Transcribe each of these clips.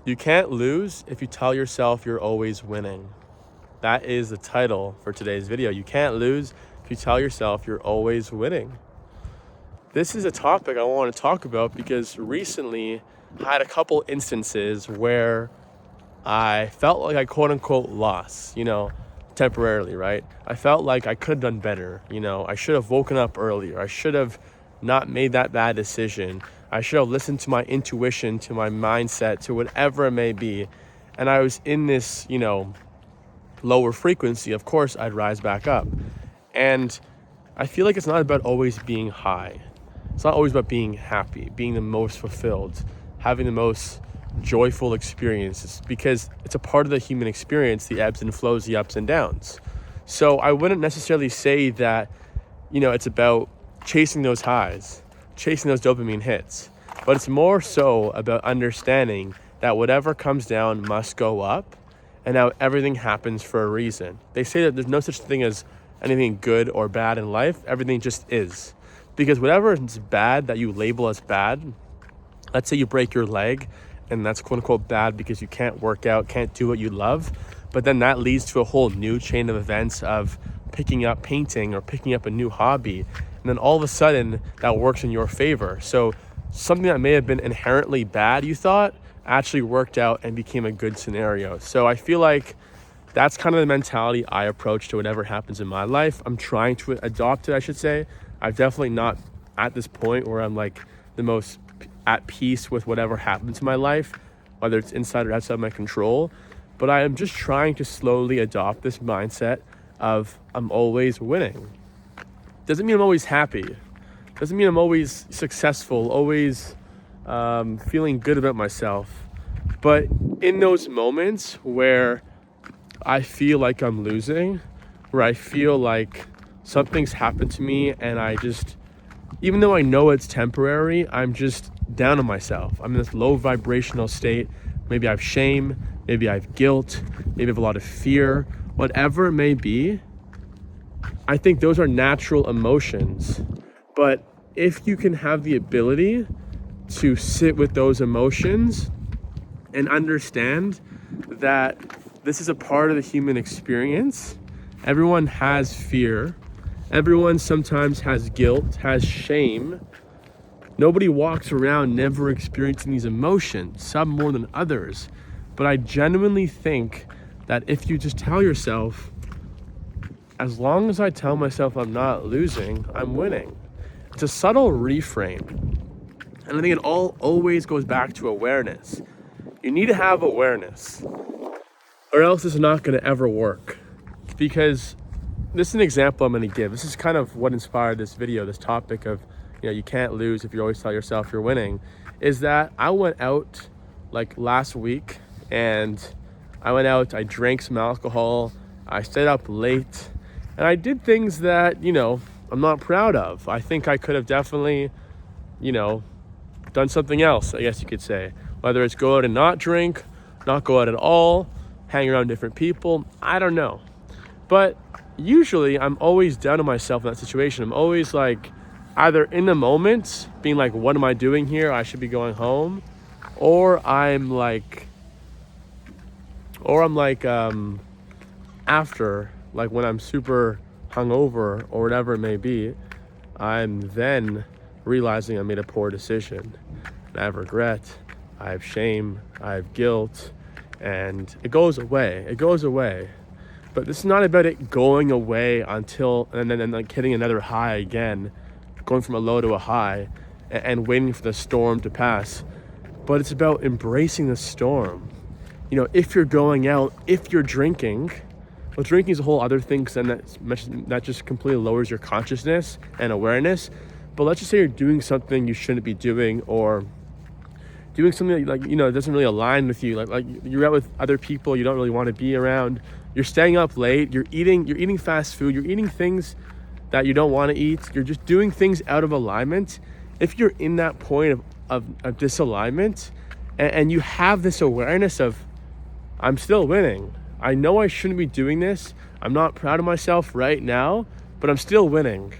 You can't lose if you tell yourself you're always winning. That is the title for today's video. You can't lose if you tell yourself you're always winning. This is a topic I want to talk about because recently I had a couple instances where I felt like I quote unquote lost, temporarily, right? I felt like I could have done better. I should have woken up earlier. I should have not made that bad decision. I should have listened to my intuition, to my mindset, to whatever it may be. And I was in this, lower frequency. Of course, I'd rise back up. And I feel like it's not about always being high. It's not always about being happy, being the most fulfilled, having the most joyful experiences, because it's a part of the human experience, the ebbs and flows, the ups and downs. So I wouldn't necessarily say that, it's about chasing those highs, chasing those dopamine hits, but it's more so about understanding that whatever comes down must go up, and how everything happens for a reason. They say that there's no such thing as anything good or bad in life. Everything just is. Because whatever is bad that you label as bad, let's say you break your leg, and that's quote unquote bad because you can't work out, can't do what you love, but then that leads to a whole new chain of events of picking up painting or picking up a new hobby, and then all of a sudden that works in your favor. So something that may have been inherently bad, you thought, actually worked out and became a good scenario. So I feel like that's kind of the mentality I approach to whatever happens in my life. I'm trying to adopt it, I should say. I'm definitely not at this point where I'm like the most at peace with whatever happens in my life, whether it's inside or outside my control. But I am just trying to slowly adopt this mindset of I'm always winning. Doesn't mean I'm always happy. Doesn't mean I'm always successful, always feeling good about myself. But in those moments where I feel like I'm losing, where I feel like something's happened to me and I just, even though I know it's temporary, I'm just down on myself. I'm in this low vibrational state. Maybe I have shame, maybe I have guilt, maybe I have a lot of fear, whatever it may be. I think those are natural emotions. But if you can have the ability to sit with those emotions and understand that this is a part of the human experience, everyone has fear. Everyone sometimes has guilt, has shame. Nobody walks around never experiencing these emotions, some more than others. But I genuinely think that if you just tell yourself, as long as I tell myself I'm not losing, I'm winning. It's a subtle reframe. And I think it all always goes back to awareness. You need to have awareness, or else it's not going to ever work. Because this is an example I'm going to give. This is kind of what inspired this video, this topic of, you can't lose if you always tell yourself you're winning, is that I went out like last week and I drank some alcohol, I stayed up late, and I did things that, I'm not proud of. I think I could have definitely, done something else, I guess you could say. Whether it's go out and not drink, not go out at all, hang around different people, I don't know. But usually I'm always down on myself in that situation. I'm always like either in the moment being like, what am I doing here? I should be going home. Or I'm like after, like when I'm super hungover or whatever it may be, I'm then realizing I made a poor decision. And I have regret, I have shame, I have guilt, and it goes away. But this is not about it going away until, and then like hitting another high again, going from a low to a high, and waiting for the storm to pass. But it's about embracing the storm. If you're going out, if you're drinking, well, drinking is a whole other thing, because then that just completely lowers your consciousness and awareness. But let's just say you're doing something you shouldn't be doing, or doing something that, it doesn't really align with you. Like you're out with other people you don't really want to be around. You're staying up late. You're eating fast food. You're eating things that you don't want to eat. You're just doing things out of alignment. If you're in that point of disalignment, and you have this awareness of, I'm still winning. I know I shouldn't be doing this. I'm not proud of myself right now, but I'm still winning.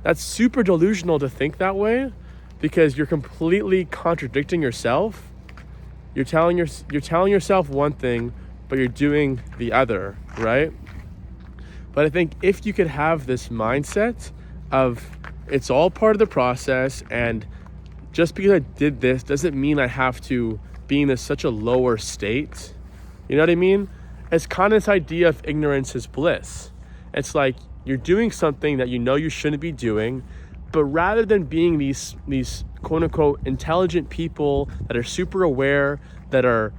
That's super delusional to think that way, because you're completely contradicting yourself. you're telling yourself one thing, but you're doing the other, right? But I think if you could have this mindset of it's all part of the process, and just because I did this doesn't mean I have to be in such a lower state. You know what I mean? It's kind of this idea of ignorance is bliss. It's like you're doing something that you know you shouldn't be doing, but rather than being these quote unquote intelligent people that are super aware, that are,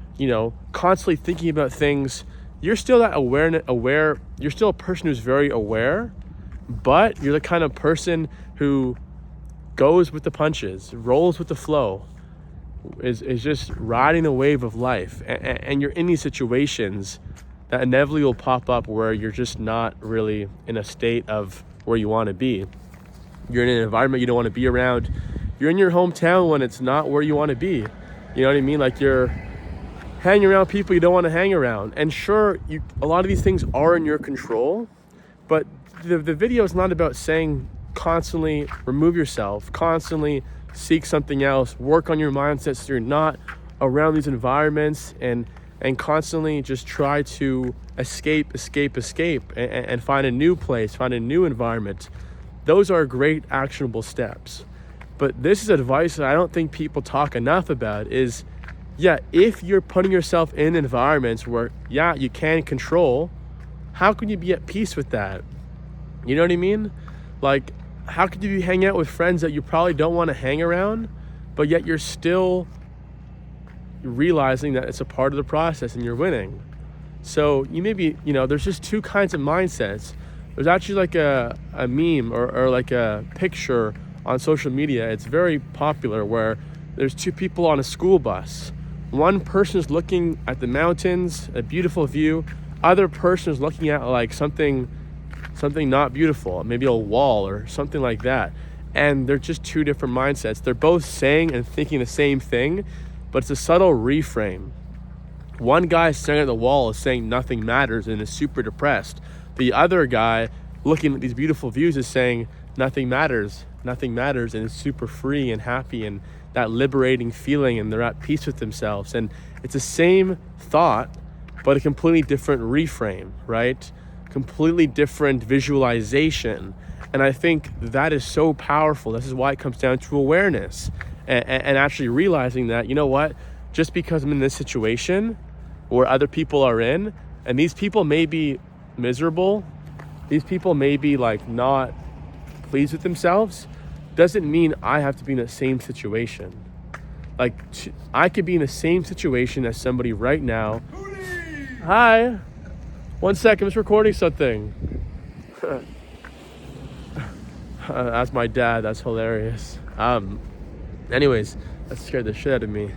constantly thinking about things, you're still that aware, you're still a person who's very aware, but you're the kind of person who goes with the punches, rolls with the flow, is just riding the wave of life. And you're in these situations that inevitably will pop up where you're just not really in a state of where you want to be. You're in an environment you don't want to be around. You're in your hometown when it's not where you want to be. You know what I mean? Like you're hanging around people you don't want to hang around. And sure, a lot of these things are in your control, but the video is not about saying constantly remove yourself, constantly seek something else, work on your mindset so you're not around these environments, and constantly just try to escape and find a new place, find a new environment. Those are great actionable steps. But this is advice that I don't think people talk enough about is, if you're putting yourself in environments where, you can control, how can you be at peace with that? You know what I mean? Like, how could you be hanging out with friends that you probably don't want to hang around, but yet you're still realizing that it's a part of the process and you're winning? So you may be, there's just two kinds of mindsets. There's actually like a meme or like a picture on social media. It's very popular where there's two people on a school bus. One person is looking at the mountains, a beautiful view. Other person is looking at like something not beautiful, maybe a wall or something like that. And they're just two different mindsets. They're both saying and thinking the same thing, but it's a subtle reframe. One guy staring at the wall is saying nothing matters and is super depressed. The other guy looking at these beautiful views is saying nothing matters, and is super free and happy, and that liberating feeling, and they're at peace with themselves. And it's the same thought, but a completely different reframe, right? Completely different visualization. And I think that is so powerful. This is why it comes down to awareness and actually realizing that, just because I'm in this situation where other people are in, and these people may be miserable, these people may be like not pleased with themselves, doesn't mean I have to be in the same situation. Like I could be in the same situation as somebody right now. Hi. 1 second, I'm just recording something. That's my dad, that's hilarious. Anyways, that scared the shit out of me.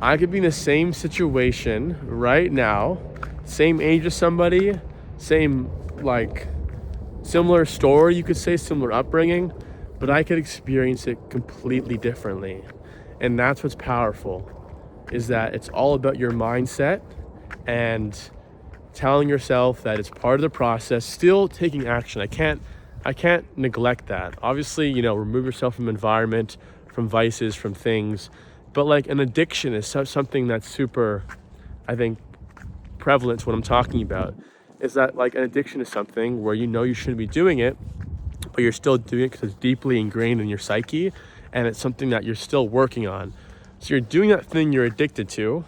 I could be in the same situation right now, same age as somebody, same similar story, you could say, similar upbringing, but I could experience it completely differently. And that's what's powerful, is that it's all about your mindset and telling yourself that it's part of the process, still taking action. I can't neglect that. Obviously, remove yourself from environment, from vices, from things, but like an addiction is something that's super, I think, prevalent to what I'm talking about. Is that like an addiction is something where you shouldn't be doing it, but you're still doing it because it's deeply ingrained in your psyche, and it's something that you're still working on. So you're doing that thing you're addicted to,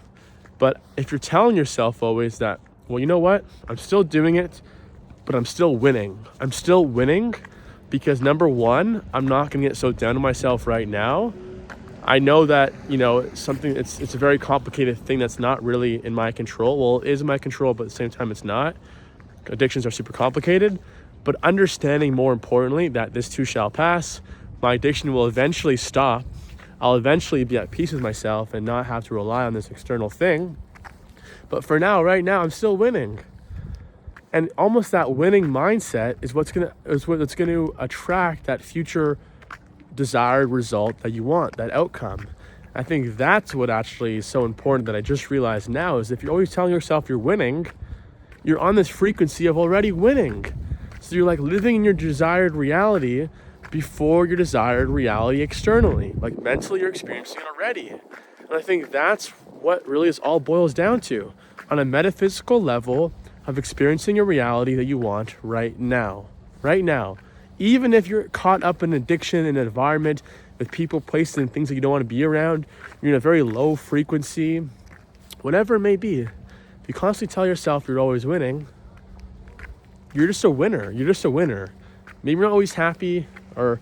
but if you're telling yourself always that, well, you know what? I'm still doing it, but I'm still winning. I'm still winning because number one, I'm not gonna get so down on myself right now. I know that, it's a very complicated thing that's not really in my control. Well, it is in my control, but at the same time, it's not. Addictions are super complicated, but understanding more importantly that this too shall pass. My addiction will eventually stop. I'll eventually be at peace with myself and not have to rely on this external thing. But for now, right now, I'm still winning. And almost that winning mindset is what's going to attract that future desired result that you want, that outcome. I think that's what actually is so important that I just realized now, is if you're always telling yourself you're winning, you're on this frequency of already winning. So you're like living in your desired reality before your desired reality externally. Like mentally, you're experiencing it already. And I think that's what really this all boils down to, on a metaphysical level of experiencing a reality that you want right now. Right now. Even if you're caught up in addiction, in an environment with people, places, and things that you don't want to be around, you're in a very low frequency, whatever it may be, if you constantly tell yourself you're always winning, you're just a winner. You're just a winner. Maybe you're not always happy, or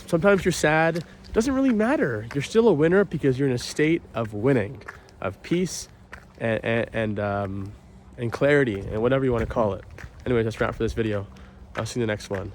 sometimes you're sad. It doesn't really matter. You're still a winner because you're in a state of winning, of peace and clarity, and whatever you want to call it. Anyways, that's a wrap for this video. I'll see you in the next one.